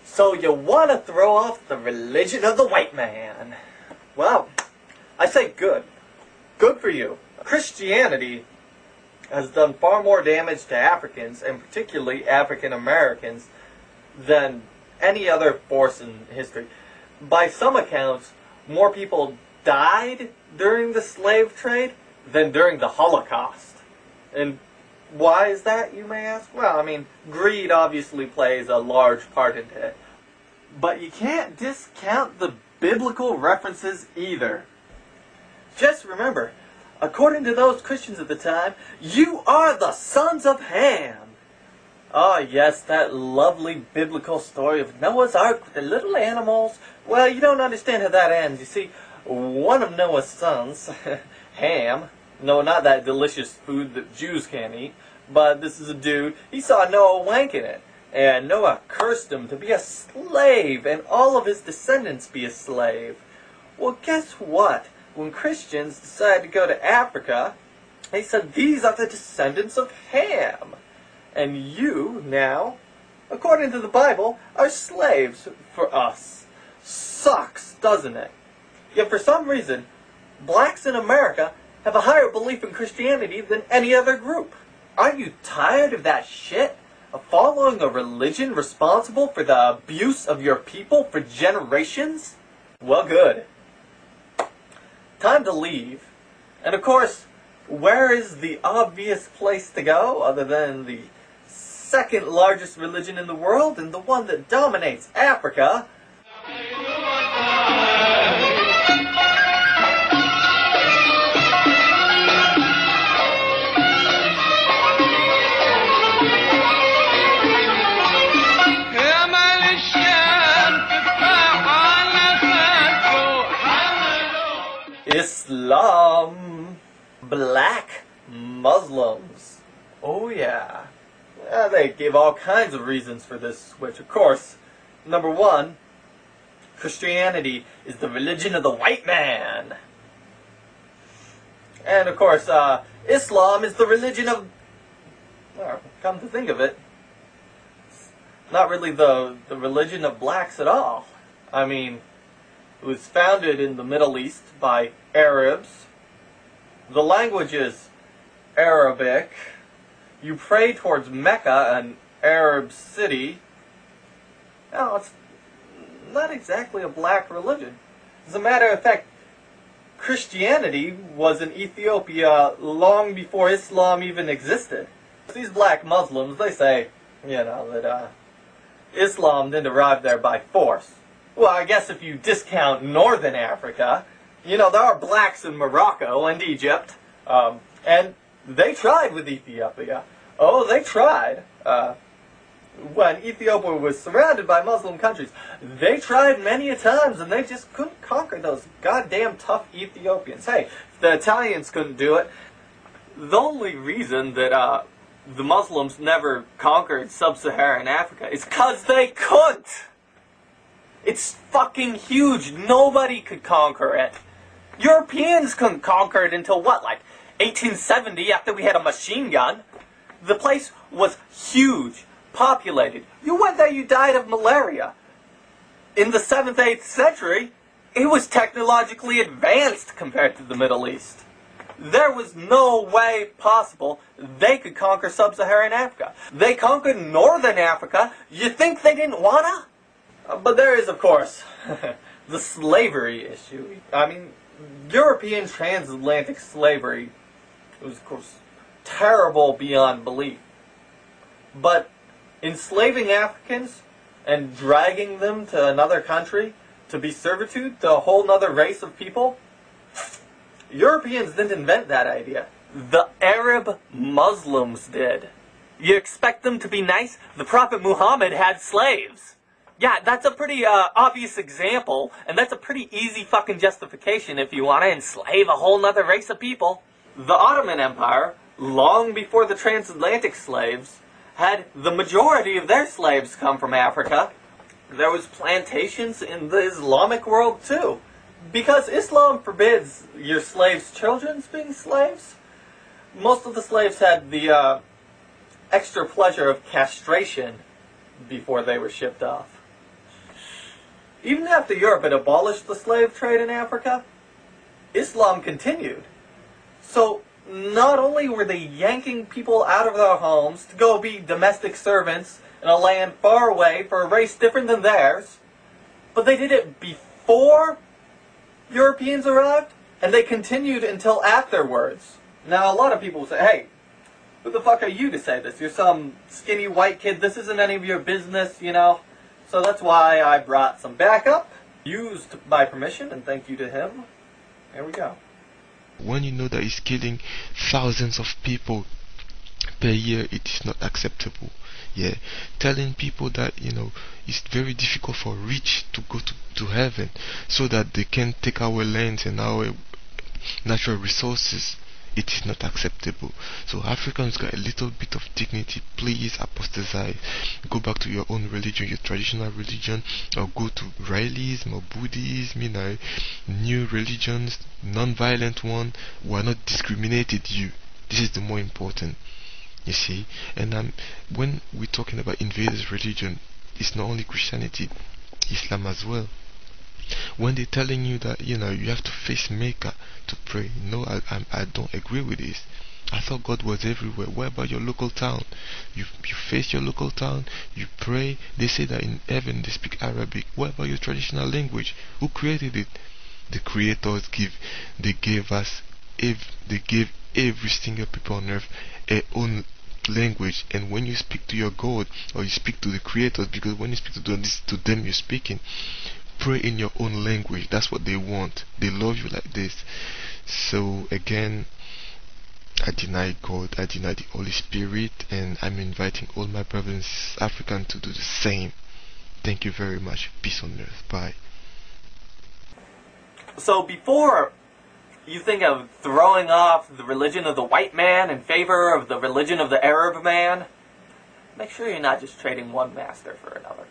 So you want to throw off the religion of the white man. Well, I say good. Good for you. Christianity has done far more damage to Africans, and particularly African Americans, than any other force in history. By some accounts, more people died during the slave trade than during the Holocaust. And why is that, you may ask? Well, I mean, greed obviously plays a large part into it. But you can't discount the biblical references either. Just remember, according to those Christians at the time, you are the sons of Ham. Ah, yes, that lovely biblical story of Noah's Ark with the little animals. Well, you don't understand how that ends. You see, one of Noah's sons, Ham, no, not that delicious food that Jews can't eat, but this is a dude, he saw Noah wanking it. And Noah cursed him to be a slave, and all of his descendants be a slave. Well, guess what? When Christians decided to go to Africa, they said, these are the descendants of Ham. And you, now, according to the Bible, are slaves for us. Sucks, doesn't it? Yet for some reason, blacks in America have a higher belief in Christianity than any other group. Aren't you tired of that shit? Of following a religion responsible for the abuse of your people for generations? Well, good. Time to leave. And of course, where is the obvious place to go other than the second largest religion in the world and the one that dominates Africa? Islam. Black Muslims. Oh yeah. They give all kinds of reasons for this switch. Of course, number one, Christianity is the religion of the white man. And of course, Islam is the religion of, well, come to think of it, it's not really the religion of blacks at all. I mean, it was founded in the Middle East by Arabs. The language is Arabic. You pray towards Mecca, an Arab city. No, it's not exactly a black religion. As a matter of fact, Christianity was in Ethiopia long before Islam even existed. These black Muslims, they say, that Islam didn't arrive there by force. Well, I guess if you discount Northern Africa, there are blacks in Morocco and Egypt, and they tried with Ethiopia. Oh, they tried. When Ethiopia was surrounded by Muslim countries, they tried many a times, and they just couldn't conquer those goddamn tough Ethiopians. Hey, if the Italians couldn't do it, the only reason that the Muslims never conquered sub-Saharan Africa is 'cause they couldn't. It's fucking huge. Nobody could conquer it. Europeans couldn't conquer it until what, like 1870, after we had a machine gun? The place was huge, populated. You went there, you died of malaria. In the 7th, 8th century, it was technologically advanced compared to the Middle East. There was no way possible they could conquer sub-Saharan Africa. They conquered Northern Africa. You think they didn't wanna? But there is, of course, the slavery issue. I mean, European transatlantic slavery was, of course, terrible beyond belief. But enslaving Africans and dragging them to another country to be servitude to a whole nother race of people, Europeans didn't invent that idea. The Arab Muslims did. You expect them to be nice? The Prophet Muhammad had slaves. Yeah, that's a pretty obvious example, and that's a pretty easy fucking justification if you want to enslave a whole nother race of people. The Ottoman Empire, long before the transatlantic slaves, had the majority of their slaves come from Africa. There was plantations in the Islamic world too. Because Islam forbids your slaves' children being slaves, most of the slaves had the extra pleasure of castration before they were shipped off. Even after Europe had abolished the slave trade in Africa, Islam continued. So, not only were they yanking people out of their homes to go be domestic servants in a land far away for a race different than theirs, but they did it before Europeans arrived, and they continued until afterwards. Now, a lot of people say, hey, who the fuck are you to say this? You're some skinny white kid, this isn't any of your business, you know? So that's why I brought some backup, used by permission, and thank you to him. Here we go. When you know that it's killing thousands of people per year, it is not acceptable. Yeah, telling people that, you know, it's very difficult for rich to go to heaven so that they can take our lands and our natural resources, it is not acceptable. So Africans got a little bit of dignity. Please apostatize, go back to your own religion, your traditional religion, or go to Rileys or Buddhism, you know, new religions, non-violent one. We are not discriminated you. This is the more important, you see. And when we're talking about invaders religion, it's not only Christianity, Islam as well. When they're telling you that, you know, you have to face Mecca to pray, no, I don't agree with this. I thought God was everywhere. What about your local town? You face your local town, you pray. They say that in heaven they speak Arabic. What about your traditional language? Who created it? The creators gave every single people on earth a own language. And when you speak to your God, or you speak to the creators, because when you speak to them you're speaking, pray in your own language. That's what they want. They love you like this. So again, I deny God, I deny the Holy Spirit, and I'm inviting all my brothers and sisters Africans to do the same. Thank you very much. Peace on earth. Bye. So before you think of throwing off the religion of the white man in favor of the religion of the Arab man, make sure you're not just trading one master for another.